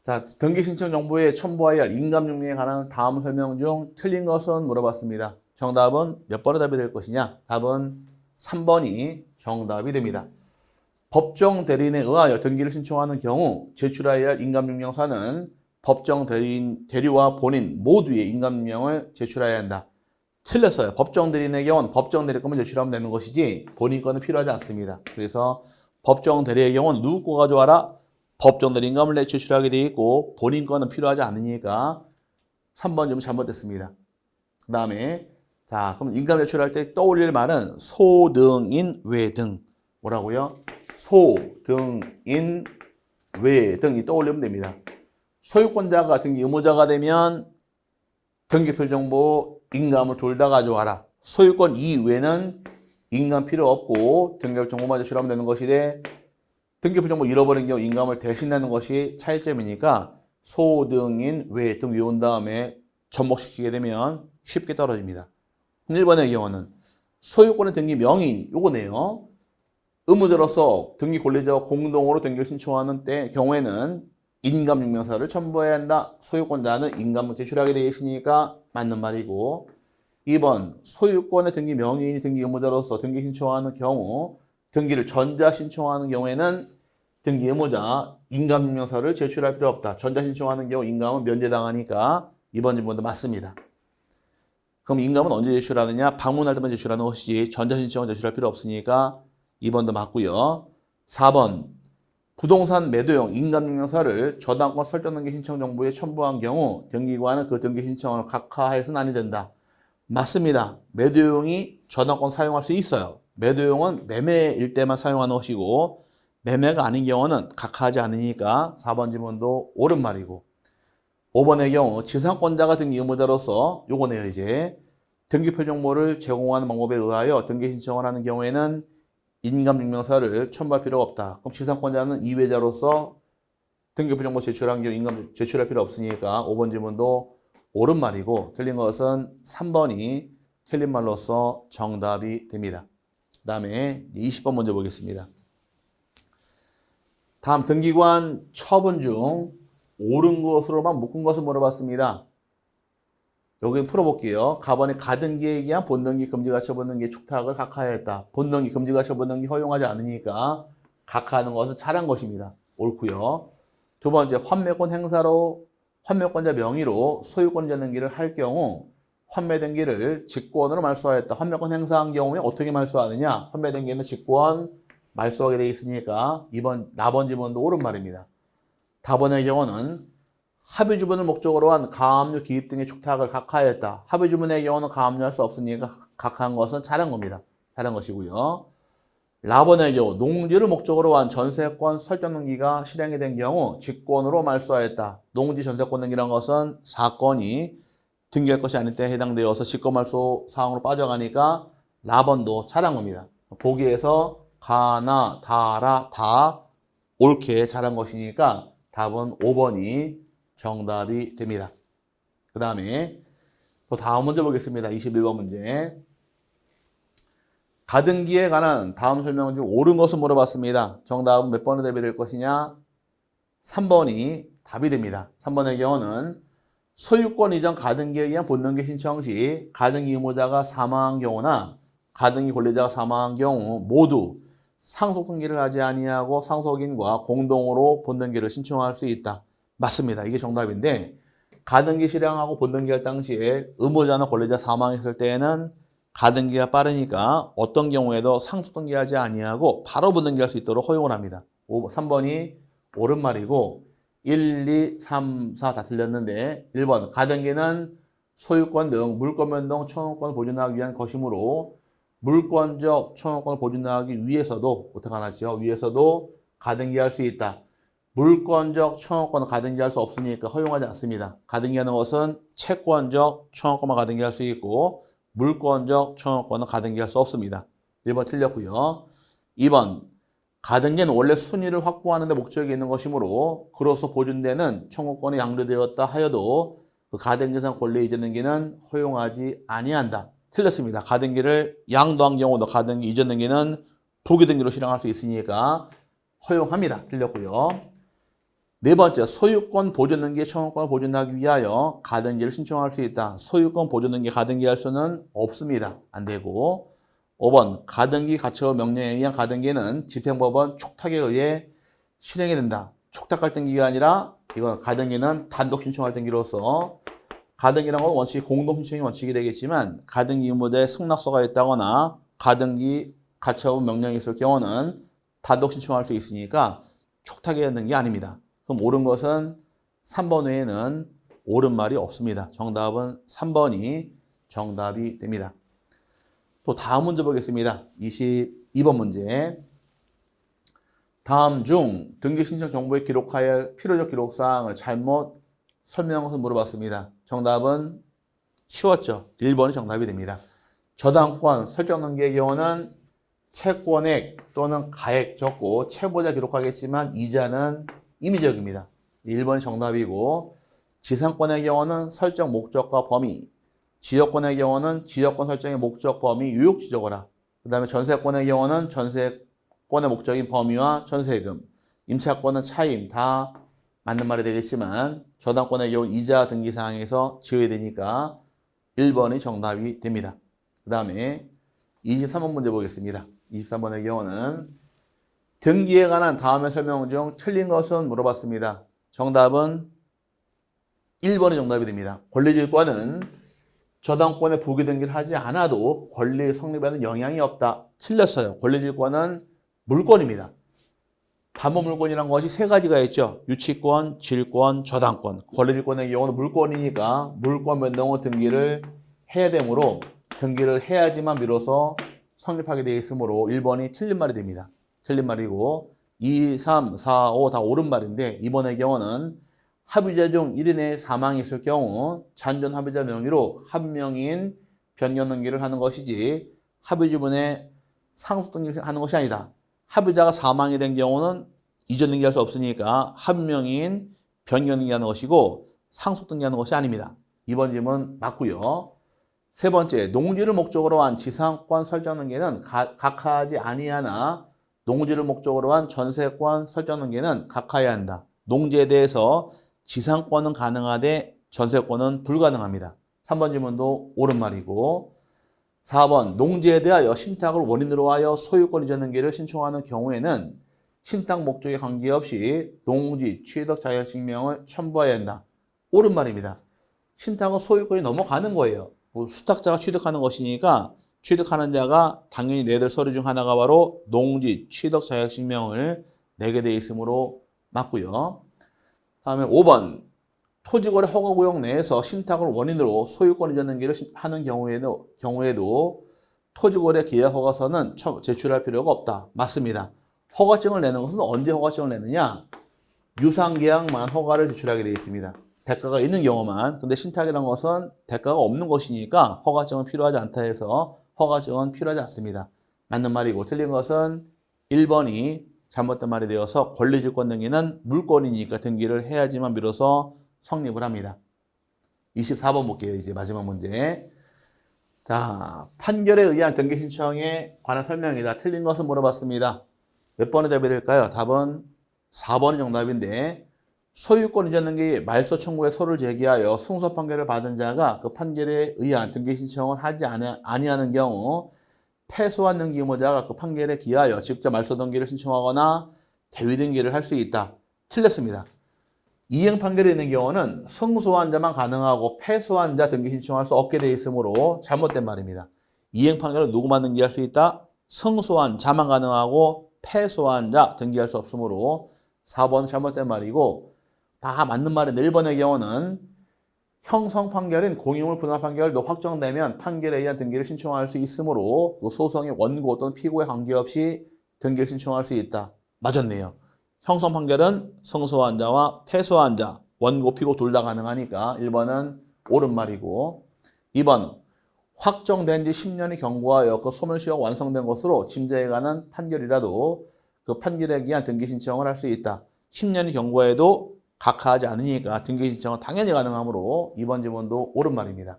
자, 등기 신청 정보에 첨부하여야 할 인감증명에 관한 다음 설명 중 틀린 것은 물어봤습니다. 정답은 몇 번의 답이 될 것이냐? 답은 3번이 정답이 됩니다. 법정 대리인에 의하여 등기를 신청하는 경우 제출하여야 할 인감증명서는 법정 대리와 본인 모두의 인감증명을 제출해야 한다. 틀렸어요. 법정 대리인의 경우는 법정 대리 거만 제출하면 되는 것이지 본인 거는 필요하지 않습니다. 그래서 법정 대리의 경우는 누구 거 가져와라? 법정 대리 인감을 제출하게 되어 있고 본인 거는 필요하지 않으니까 3번 좀 잘못됐습니다. 그 다음에 자, 그럼 인감 제출할 때 떠올릴 말은 소등인 외등. 뭐라고요? 소등인 외등이 떠올리면 됩니다. 소유권자가 등기 의무자가 되면 등기표 정보 인감을 둘 다 가져와라. 소유권 이외는 인감 필요 없고 등기표 정보만 제출하면 되는 것이되 등기표 정보 잃어버린 경우 인감을 대신하는 것이 차이점이니까 소등인 외등 외운 다음에 접목시키게 되면 쉽게 떨어집니다. 1번의 경우는 소유권의 등기 명의 요거네요. 의무자로서 등기 권리자와 공동으로 등기를 신청하는 경우에는 인감증명서를 첨부해야 한다. 소유권자는 인감을 제출하게 되어 있으니까 맞는 말이고 2번 소유권의 등기 명의인이 등기 의무자로서 등기 신청하는 경우 등기를 전자 신청하는 경우에는 등기 의무자 인감증명서를 제출할 필요 없다. 전자 신청하는 경우 인감은 면제당하니까 2번 질문도 맞습니다. 그럼 인감은 언제 제출하느냐? 방문할 때만 제출하는 것이지 전자 신청은 제출할 필요 없으니까 2번도 맞고요. 4번 부동산 매도용 인감증명서를 저당권 설정 등기 신청 정보에 첨부한 경우 등기관은 그 등기 신청을 각하해서는 아니 된다. 맞습니다. 매도용이 저당권 사용할 수 있어요. 매도용은 매매일 때만 사용하는 것이고 매매가 아닌 경우는 각하하지 않으니까 4번 질문도 옳은 말이고 5번의 경우 지상권자가 등기 의무자로서 요거네요. 이제 등기표 정보를 제공하는 방법에 의하여 등기 신청을 하는 경우에는 인감증명서를 첨부할 필요가 없다. 그럼 지상권자는 이외자로서 등기표 정보 제출한 경우 인감 제출할 필요 없으니까 5번 질문도 옳은 말이고 틀린 것은 3번이 틀린 말로서 정답이 됩니다. 그 다음에 20번 문제 보겠습니다. 다음 등기관 처분 중 옳은 것으로만 묶은 것을 물어봤습니다. 여기 풀어볼게요. 가번에 가등기에 의한 본등기 금지가처분등기 축탁을 각하하였다. 본등기 금지가처분등기 허용하지 않으니까 각하하는 것은 잘한 것입니다. 옳고요. 두 번째 환매권 행사로 환매권자 명의로 소유권자 등기를 할 경우 환매등기를 직권으로 말소하였다. 환매권 행사한 경우에 어떻게 말소하느냐? 환매등기는 직권 말소하게 되어 있으니까 2번 나번 지문도 옳은 말입니다. 다번의 경우는 합의주문을 목적으로 한 가압류 기입 등의 축탁을 각하하였다. 합의주문의 경우는 가압류할 수 없으니까 각하한 것은 잘한 겁니다. 잘한 것이고요. 라번의 경우 농지를 목적으로 한 전세권 설정 등기가 실행이 된 경우 직권으로 말소하였다. 농지 전세권 등기란 것은 사건이 등기할 것이 아닐 때 해당되어서 직권 말소 사항으로 빠져가니까 라번도 잘한 겁니다. 보기에서 가나 다라 다 옳게 잘한 것이니까 답은 5번이 정답이 됩니다. 그 다음에 또 다음 문제 보겠습니다. 21번 문제. 가등기에 관한 다음 설명 중 옳은 것을 물어봤습니다. 정답은 몇 번의 답이 될 것이냐? 3번이 답이 됩니다. 3번의 경우는 소유권 이전 가등기에 의한 본등기 신청 시 가등기 의무자가 사망한 경우나 가등기 권리자가 사망한 경우 모두 상속 등기를 하지 아니하고 상속인과 공동으로 본등기를 신청할 수 있다. 맞습니다. 이게 정답인데 가등기 실행하고 본등기할 당시에 의무자나 권리자 사망했을 때에는 가등기가 빠르니까 어떤 경우에도 상속 등기하지 아니하고 바로 본등기할 수 있도록 허용을 합니다. 3번이 옳은 말이고 1, 2, 3, 4 다 틀렸는데 1번 가등기는 소유권 등 물권 변동 청구권을 보존하기 위한 것이므로 물권적 청구권을 보존하기 위해서도 어떻게 하나죠? 위해서도 가등기할 수 있다. 물권적 청구권은 가등기할 수 없으니까 허용하지 않습니다. 가등기하는 것은 채권적 청구권만 가등기할 수 있고 물권적 청구권은 가등기할 수 없습니다. 1번 틀렸고요. 2번 가등기는 원래 순위를 확보하는 데 목적이 있는 것이므로 그로서 보존되는 청구권이 양도되었다 하여도 그 가등기상 권리 이전 등기는 허용하지 아니한다. 틀렸습니다. 가등기를 양도한 경우도 가등기 이전 등기는 부기 등기로 실행할 수 있으니까 허용합니다. 틀렸고요. 네 번째, 소유권 보존 등기의 청구권을 보존하기 위하여 가등기를 신청할 수 있다. 소유권 보존 등기 가등기할 수는 없습니다. 안 되고. 5번, 가등기 가처분 명령에 의한 가등기는 집행법원 촉탁에 의해 실행이 된다. 촉탁할 등기가 아니라 이건 가등기는 단독 신청할 등기로서 가등기라는 건 원칙이 공동 신청이 원칙이 되겠지만 가등기 의무자의 승낙서가 있다거나 가등기 가처분 명령이 있을 경우는 단독 신청할 수 있으니까 촉탁해야 하는 게 아닙니다. 그럼 옳은 것은 3번 외에는 옳은 말이 없습니다. 정답은 3번이 정답이 됩니다. 또 다음 문제 보겠습니다. 22번 문제. 다음 중 등기 신청 정보에 기록하여야 할 필요적 기록사항을 잘못 설명한 것을 물어봤습니다. 정답은 쉬웠죠. 1번이 정답이 됩니다. 저당권 설정 등기의 경우는 채권액 또는 가액 적고 채보자 기록하겠지만 이자는 임의적입니다. 1번이 정답이고 지상권의 경우는 설정 목적과 범위, 지역권의 경우는 지역권 설정의 목적, 범위, 유효 지적어라. 그 다음에 전세권의 경우는 전세권의 목적인 범위와 전세금, 임차권은 차임 다 맞는 말이 되겠지만 저당권의 경우 이자 등기사항에서 지어야 되니까 1번이 정답이 됩니다. 그 다음에 23번 문제 보겠습니다. 23번의 경우는 등기에 관한 다음의 설명 중 틀린 것은 물어봤습니다. 정답은 1번이 정답이 됩니다. 권리질권은 저당권의 부기 등기를 하지 않아도 권리 성립에는 영향이 없다. 틀렸어요. 권리질권은 물권입니다. 담보 물권이라는 것이 세 가지가 있죠. 유치권, 질권, 저당권. 권리질권의 경우는 물권이니까 물권 변동 후 등기를 해야 되므로 등기를 해야지만 비로소 성립하게 되어 있으므로 1번이 틀린 말이 됩니다. 틀린 말이고 2, 3, 4, 5 다 옳은 말인데 이번의 경우는 합의자 중 1인의 사망이 있을 경우 잔존 합의자 명의로 합명인 변경 등기를 하는 것이지 합의주분의 상속 등기를 하는 것이 아니다. 합의자가 사망이 된 경우는 이전 등기할 수 없으니까 합명인 변경 등기하는 것이고 상속 등기하는 것이 아닙니다. 이번 질문 맞고요. 세 번째, 농지를 목적으로 한 지상권 설정 등기는 각하하지 아니하나 농지를 목적으로 한 전세권 설정 등기는 각하해야 한다. 농지에 대해서 지상권은 가능하되 전세권은 불가능합니다. 3번 질문도 옳은 말이고 4번 농지에 대하여 신탁을 원인으로 하여 소유권 이전 등기를 신청하는 경우에는 신탁 목적에 관계없이 농지 취득 자격증명을 첨부해야 한다. 옳은 말입니다. 신탁은 소유권이 넘어가는 거예요. 수탁자가 취득하는 것이니까 취득하는 자가 당연히 내들 서류 중 하나가 바로 농지 취득 자격증명을 내게 되어 있으므로 맞고요. 다음에 5번 토지거래 허가구역 내에서 신탁을 원인으로 소유권 이전 등기를 하는 경우에도 토지거래 계약 허가서는 제출할 필요가 없다. 맞습니다. 허가증을 내는 것은 언제 허가증을 내느냐? 유상계약만 허가를 제출하게 되어 있습니다. 대가가 있는 경우만. 근데 신탁이라는 것은 대가가 없는 것이니까 허가증은 필요하지 않다 해서 허가증은 필요하지 않습니다. 맞는 말이고 틀린 것은 1번이 잘못된 말이 되어서 권리질권 등기는 물권이니까 등기를 해야지만 비로소 성립을 합니다. 24번 볼게요. 이제 마지막 문제. 자, 판결에 의한 등기 신청에 관한 설명이다. 틀린 것은 물어봤습니다. 몇 번의 답이 될까요? 답은 4번이 정답인데 소유권 이전 등기 말소 청구에 소를 제기하여 승소 판결을 받은 자가 그 판결에 의한 등기 신청을 하지 아니하는 경우 패소한 등기 의무자가 그 판결에 기하여 직접 말소 등기를 신청하거나 대위 등기를 할 수 있다. 틀렸습니다. 이행 판결이 있는 경우는 승소한 자만 가능하고 패소한 자 등기 신청할 수 없게 되어 있으므로 잘못된 말입니다. 이행 판결은 누구만 등기할 수 있다? 승소한 자만 가능하고 패소한 자 등기할 수 없으므로 4번 잘못된 말이고 다 맞는 말인데 1번의 경우는 형성 판결인 공유물 분할 판결도 확정되면 판결에 의한 등기를 신청할 수 있으므로 소송의 원고 또는 피고에 관계없이 등기를 신청할 수 있다. 맞았네요. 형성 판결은 승소한 자와 패소한 자, 원고, 피고 둘 다 가능하니까 1번은 옳은 말이고 2번 확정된 지 10년이 경과하여 그 소멸시효가 완성된 것으로 침자에 관한 판결이라도 그 판결에 의한 등기 신청을 할 수 있다. 10년이 경과해도 각하하지 않으니까 등기 신청은 당연히 가능하므로 2번 지문도 옳은 말입니다.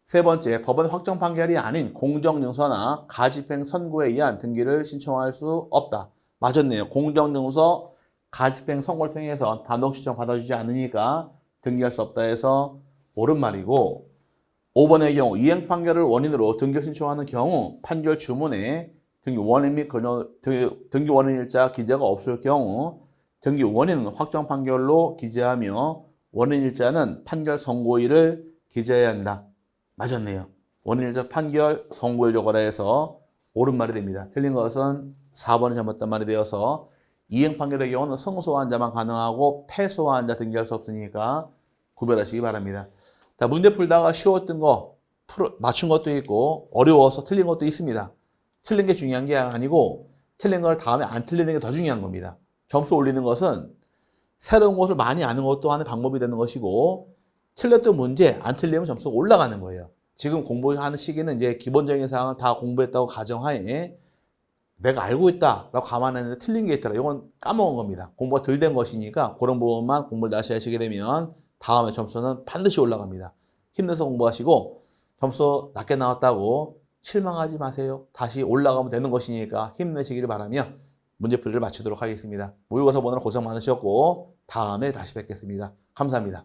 세 번째, 법원 확정 판결이 아닌 공정증서나 가집행 선고에 의한 등기를 신청할 수 없다. 맞았네요. 공정증서, 가집행 선고를 통해서 단독 신청 받아주지 않으니까 등기할 수 없다 해서 옳은 말이고 5번의 경우 이행 판결을 원인으로 등기 신청하는 경우 판결 주문에 등기 원인 및 등기 원인일자 기재가 없을 경우 등기 원인은 확정 판결로 기재하며 원인일자는 판결 선고일을 기재해야 한다. 맞았네요. 원인일자 판결 선고일 적어라 해서 옳은 말이 됩니다. 틀린 것은 4번이 잘못된 말이 되어서 이행 판결의 경우는 승소한 자만 가능하고 패소한 자 등기할 수 없으니까 구별하시기 바랍니다. 자, 문제 풀다가 쉬웠던 거 맞춘 것도 있고 어려워서 틀린 것도 있습니다. 틀린 게 중요한 게 아니고 틀린 걸 다음에 안 틀리는 게 더 중요한 겁니다. 점수 올리는 것은 새로운 것을 많이 아는 것도 하는 방법이 되는 것이고 틀렸던 문제 안 틀리면 점수가 올라가는 거예요. 지금 공부하는 시기는 이제 기본적인 사항을 다 공부했다고 가정하에 내가 알고 있다라고 감안했는데 틀린 게 있더라. 이건 까먹은 겁니다. 공부가 덜 된 것이니까 그런 부분만 공부를 다시 하시게 되면 다음에 점수는 반드시 올라갑니다. 힘내서 공부하시고 점수 낮게 나왔다고 실망하지 마세요. 다시 올라가면 되는 것이니까 힘내시기를 바라며 문제풀이를 마치도록 하겠습니다. 모의고사 보느라 고생 많으셨고 다음에 다시 뵙겠습니다. 감사합니다.